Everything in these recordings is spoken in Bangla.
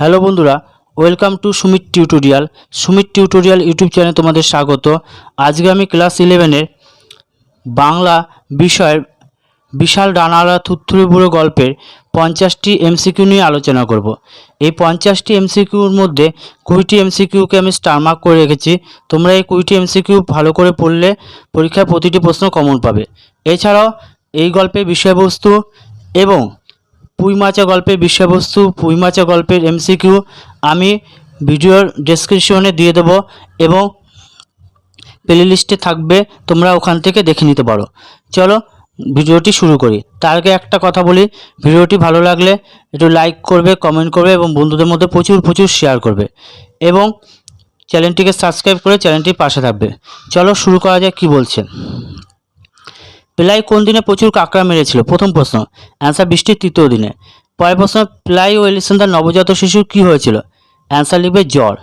হ্যালো বন্ধুরা, welcome to Sumit tutorial YouTube চ্যানেলে তোমাদের স্বাগত। আজকে আমি ক্লাস 11-এর বাংলা বিষয়ের বিশাল ডানাওয়ালা থুরথুরে বুড়ো গল্পের 50টি এমসিকিউ নিয়ে আলোচনা করব। এই 50টি এমসিকিউর মধ্যে 20টি এমসিকিউকে আমি স্টার মার্ক করে রেখেছি। তোমরা এই 20টি এমসিকিউ ভালো করে পড়লে পরীক্ষায় প্রতিটি প্রশ্ন কমন পাবে। এছাড়াও এই গল্পের বিষয়বস্তু এবং পুঁইমাচা গল্পের বিষয়বস্তু, পুঁইমাচা গল্পের এমসিকিউ আমি ভিডিওর ডেসক্রিপশনে দিয়ে দেবো এবং প্লে লিস্টে থাকবে, তোমরা ওখান থেকে দেখে নিতে পারো। চলো ভিডিওটি শুরু করি। তার আগে একটা কথা বলি, ভিডিওটি ভালো লাগলে একটু লাইক করবে, কমেন্ট করবে এবং বন্ধুদের মধ্যে প্রচুর শেয়ার করবে এবং চ্যানেলটিকে সাবস্ক্রাইব করে চ্যানেলটির পাশে থাকবে। চলো শুরু করা যাক। কী বলছে? প্লাই কোন দিনে প্রচুর কাঁকড়া মেরেছিল? প্রথম প্রশ্ন, অ্যান্সার বৃষ্টির তৃতীয় দিনে। পরের প্রশ্ন, প্লাই ও এলিসেন্দার নবজাত শিশুর কী হয়েছিল? অ্যান্সার লিখবে জ্বর।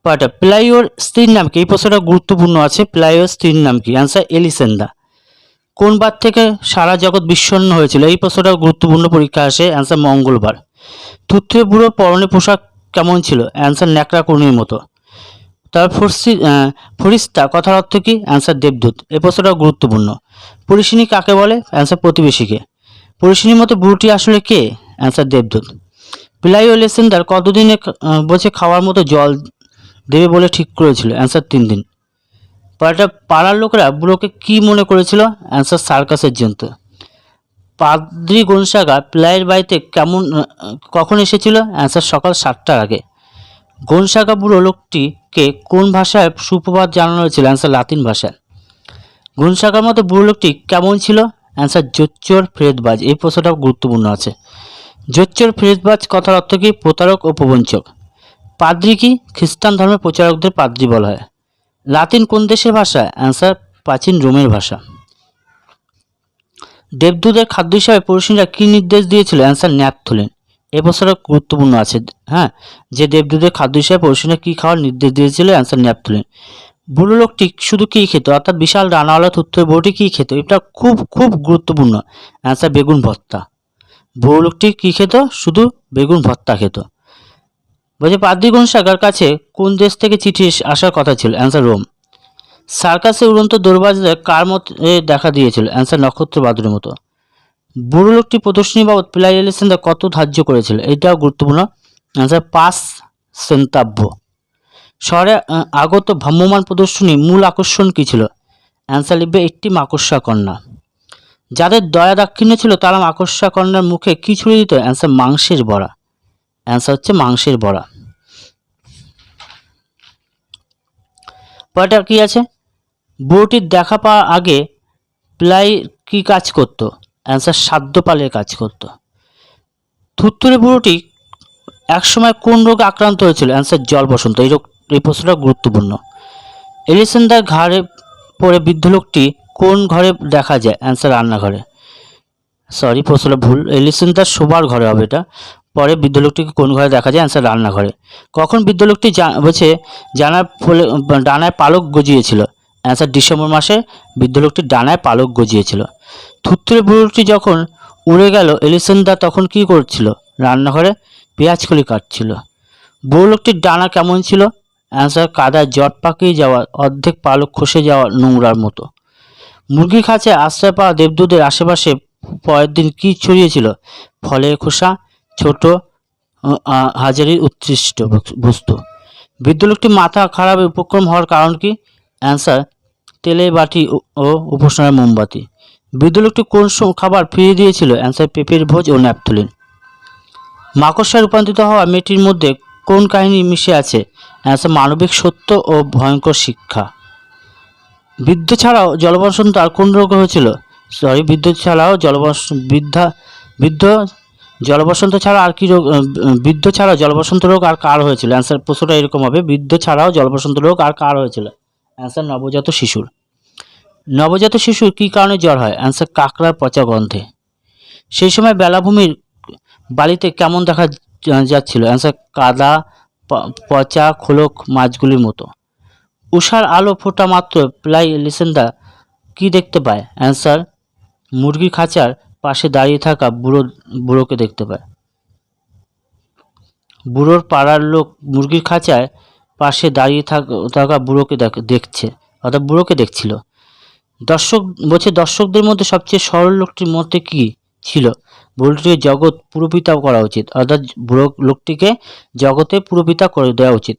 পরেরটা, প্লাই ওর স্ত্রীর নাম কি? এই প্রশ্নটা গুরুত্বপূর্ণ আছে। প্লাই ওর স্ত্রীর নাম কি? Answer Elisenda. কোন বার থেকে সারা জগৎ বিষণ্ণ হয়েছিল? এই প্রশ্নটা গুরুত্বপূর্ণ, পরীক্ষা আসে। অ্যান্সার মঙ্গলবার। থুতথুরে বুড়োর পরনে পোশাক কেমন ছিল? অ্যান্সার ন্যাকড়া কর্মীর মতো। তারপর ফরিস্তা কথার অর্থ কী? অ্যান্সার দেবদূত। এই প্রশ্নটা গুরুত্বপূর্ণ। পরিসিনী কাকে বলে? অ্যান্সার প্রতিবেশীকে। পরিসিনীর মতো বুড়োটি আসলে কে? অ্যান্সার দেবদূত। প্লাই ও এলিসেন্দার কতদিনে বসে খাওয়ার মতো জল দেবে বলে ঠিক করেছিল? অ্যান্সার 3 দিন। পরেরটা, পাড়ার লোকেরা বুড়োকে কি মনে করেছিল? অ্যান্সার সার্কাসের জন্তু। পাদ্রি গনসাগা প্লাইয়ের বাড়িতে কখন এসেছিল? অ্যান্সার সকাল 7টার আগে। গনসাগা বুড়ো লোকটিকে কোন ভাষায় সুপ্রভাত জানানো হয়েছিল? অ্যান্সার লাতিন ভাষায়। গনসাগার মতো বুড়ো লোকটি কেমন ছিল? অ্যান্সার জোচ্চোর ফেরতবাজ। এই প্রশ্নটা গুরুত্বপূর্ণ আছে। জোচ্চোর ফেরতবাজ কথার অর্থ কী? প্রতারক ও প্রবঞ্চক। পাদ্রি কি? খ্রিস্টান ধর্মের প্রচারকদের পাদ্রি বলা হয়। লাতিন কোন দেশের ভাষা? অ্যান্সার প্রাচীন রোমের ভাষা। দেবদূতের খাদ্য হিসাবে পরিসিনীরা কী নির্দেশ দিয়েছিল? Answer naphthalene. এই প্রশ্নটা গুরুত্বপূর্ণ আছে। হ্যাঁ, যে দেবদূতের খাদ্য হিসাবে পরিসিনীরা কী খাওয়ার নির্দেশ দিয়েছিল? Answer naphthalene. বুড়ো লোকটি শুধু কী খেত? অর্থাৎ বিশাল ডানাওয়ালা থুতথুরে বুড়োটি কী খেত? এটা খুব গুরুত্বপূর্ণ। অ্যান্সার বেগুন ভর্তা। বুড়ো লোকটি কী খেত? শুধু বেগুন ভর্তা খেত। বলছে পাদ্রি গনসাগার কাছে কোন দেশ থেকে চিঠি আসার কথা ছিল? Answer Rome. সার্কাসে উড়ন্ত দৌড়বাজদের কার মতে দেখা দিয়েছিল? অ্যান্সার নক্ষত্র বাদুরের মতো। বুড়ো লোকটি প্রদর্শনী বাবদ প্লাই এলিসেন্দা কত ধার্য করেছিল? এটাও গুরুত্বপূর্ণ। অ্যান্সার 5 সেন্তাব্য। শহরে আগত ভ্রাম্যমাণ প্রদর্শনী মূল আকর্ষণ কী ছিল? অ্যান্সার লিখবে একটি মাকড়সা কন্যা। যাদের দয়া দাক্ষিণ্য ছিল তারা মাকড়সা কন্যার মুখে কী ছুঁড়ে দিত? অ্যান্সার মাংসের বড়া। অ্যান্সার হচ্ছে মাংসের বড়া। পরেরটা কী আছে? বুড়োটির দেখা পাওয়ার আগে প্লাই কী কাজ করত? অ্যান্সার সাধ্যপালের কাজ করত। থুরথুরে বুড়োটি একসময় কোন রোগে আক্রান্ত হয়েছিল? অ্যান্সার জল বসন্ত। এই প্রশ্নটা গুরুত্বপূর্ণ। এলিসেন্দার ঘাড়ে পড়ে বৃদ্ধ লোকটি কোন ঘরে দেখা যায়? অ্যান্সার রান্নাঘরে। সরি, প্রশ্নটা ভুল। এলিসেন্দার শোবার ঘরে হবে এটা। পরে বৃদ্ধ লোকটিকে কোন ঘরে দেখা যায়? অ্যান্সার রান্নাঘরে। কখন বৃদ্ধ লোকটি ডানায় পালক গজিয়েছিল? অ্যান্সার ডিসেম্বর মাসে বৃদ্ধ লোকটির ডানায় পালক গজিয়েছিল। থুরথুরে বুড়োটি যখন উড়ে গেল এলিসেন্দা তখন কি করছিল? রান্নাঘরে পেঁয়াজকলি কাটছিল। বুড়ো লোকটির ডানা কেমন ছিল? অ্যান্সার কাদায় জট পাকিয়ে যাওয়া, অর্ধেক পালক খসে যাওয়া নোংরার মতো। মুরগির খাঁচায় আশ্রয় পাওয়া দেবদূতের আশেপাশে পরের দিন কি ছড়িয়েছিল? ফলের খোসা, ছোট হাজারির উৎকৃষ্ট বস্তু। বৃদ্ধ লোকটি মাথা খারাপে উপক্রম হওয়ার কারণ কি? অ্যান্সার তেলের বাটি ও উপাসনার মোমবাতি। বৃদ্ধ লোকটি কোন খাবার ফিরিয়ে দিয়েছিল? অ্যান্সার পেঁপের ভোজ ও ন্যাপথলিন। মাকড়সায় রূপান্তরিত হওয়া মেয়েটির মধ্যে কোন কাহিনী মিশে আছে? অ্যান্সার মানবিক সত্য ও ভয়ঙ্কর শিক্ষা। বৃদ্ধ ছাড়াও জলবসন্ত আর কোন রোগ হয়েছিল? বৃদ্ধ জলবসন্ত ছাড়া আর কি রোগ? বৃদ্ধ ছাড়াও জলবসন্ত রোগ আর কার হয়েছিল? অ্যান্সার প্রশ্নটা এরকম হবে, বৃদ্ধ ছাড়াও জলবসন্ত রোগ আর কার হয়েছিল? অ্যান্সার নবজাত শিশুর। নবজাত শিশুর কী কারণে জ্বর হয়? অ্যান্সার কাঁকড়ার পচা গন্ধে। সেই সময় বেলাভূমির বালিতে কেমন দেখা যাচ্ছিল? অ্যান্সার কাদা, পচা খোলক মাছগুলির মতো। উষার আলো ফোটা মাত্র প্লাই এলিসেন্দা কি দেখতে পায়? অ্যান্সার মুরগির খাঁচার পাশে দাঁড়িয়ে থাকা বুড়োকে দেখতে পায়। বুড়োর পাড়ার লোক মুরগির খাঁচায় পাশে দাঁড়িয়ে থাকা বুড়োকে দেখছে, অর্থাৎ বুড়োকে দেখছিল। দর্শকদের মধ্যে সবচেয়ে সরল লোকটির মতে কি ছিল? বুড়োটিকে জগৎ পুরোপিতা করা উচিত, অর্থাৎ বুড়ো লোকটিকে জগতে পুরোপিতা করে দেওয়া উচিত।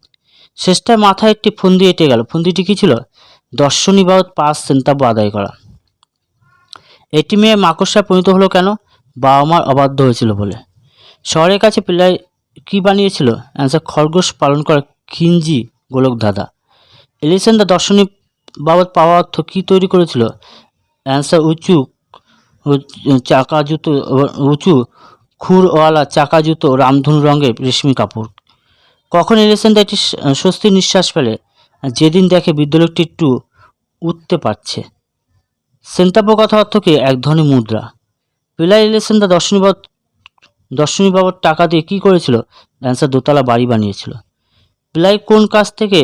শেষটায় মাথায় একটি ফন্দি এঁটে গেল। ফন্দিটি কি ছিল? দর্শনী বাবদ 5 সেন্তাব্য আদায় করা। এটি মেয়ে মাকড়সায় পরিণত হলো কেন? বাবা মার অবাধ্য হয়েছিল বলে। শহরের কাছে পিলাই কি বানিয়েছিল? অ্যান্সার, খরগোশ পালন করা খিঞ্জি গোলক ধাঁধা। এলিসেন্দা দর্শনী বাবদ পাওয়া অর্থ কী তৈরি করেছিল? অ্যান্সার, উঁচু খুরওয়ালা চাকা জুতো, রামধনু রঙের রেশমি কাপড়। কখন এলিসেন্দা একটি স্বস্তির নিঃশ্বাস ফেলে? যেদিন দেখে বিদ্যালয়টি একটু উঠতে পারছে। সেন্তাব্য কথা অর্থ কি? এক ধরনের মুদ্রা। পিলাই এলিসেন্দা দর্শনী বাবদ টাকা দিয়ে কী করেছিল? অ্যান্সার, দোতলা বাড়ি বানিয়েছিল। পিলাই কোন কাজ থেকে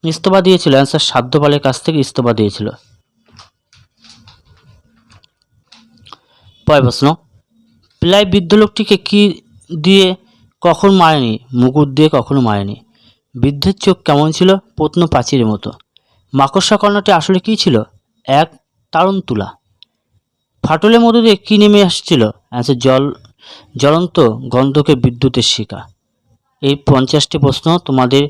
ইস্তফা দিয়েছিল? অ্যান্সার, সাধ্যপালের কাছ থেকে ইস্তফা দিয়েছিল। পরের প্রশ্ন, পিলাই বৃদ্ধ লোকটিকে কি দিয়ে কখন মারেনি? মুকুট দিয়ে কখনো মারেনি। বৃদ্ধের চোখ কেমন ছিল? প্রত্ন প্রাচীরের মতো। মাকড়সা কন্যাটি আসলে কী ছিল? এক তারন্তুলা। ফাটলের মধ্য দিয়ে কী নেমে আসছিল? অ্যান্সার, জ্বলন্ত গন্ধকে বিদ্যুতের শিখা। এই 50টি প্রশ্ন তোমাদের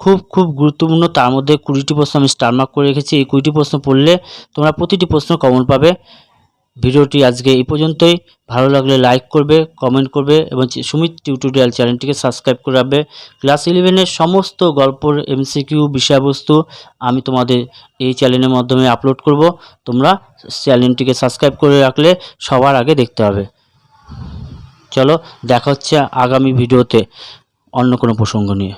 খুব গুরুত্বপূর্ণ। তার মধ্যে 20টি প্রশ্ন আমি স্টার মার্ক করে রেখেছি। এই 20টি প্রশ্ন পড়লে তোমরা প্রতিটি প্রশ্ন কমন পাবে। ভিডিওটি আজকে এই পর্যন্তই। ভালো লাগলে লাইক করবে, কমেন্ট করবে এবং সুমিত টিউটোরিয়াল চ্যানেলটিকে সাবস্ক্রাইব করে রাখবে। ক্লাস 11-এর সমস্ত গল্পর এমসিকিউ বিষয়বস্তু আমি তোমাদের এই চ্যানেলের মাধ্যমে আপলোড করব। তোমরা চ্যানেলটিকে সাবস্ক্রাইব করে রাখলে সবার আগে দেখতে হবে। চলো, দেখা হচ্ছে আগামী ভিডিওতে অন্য কোনো প্রসঙ্গ নিয়ে।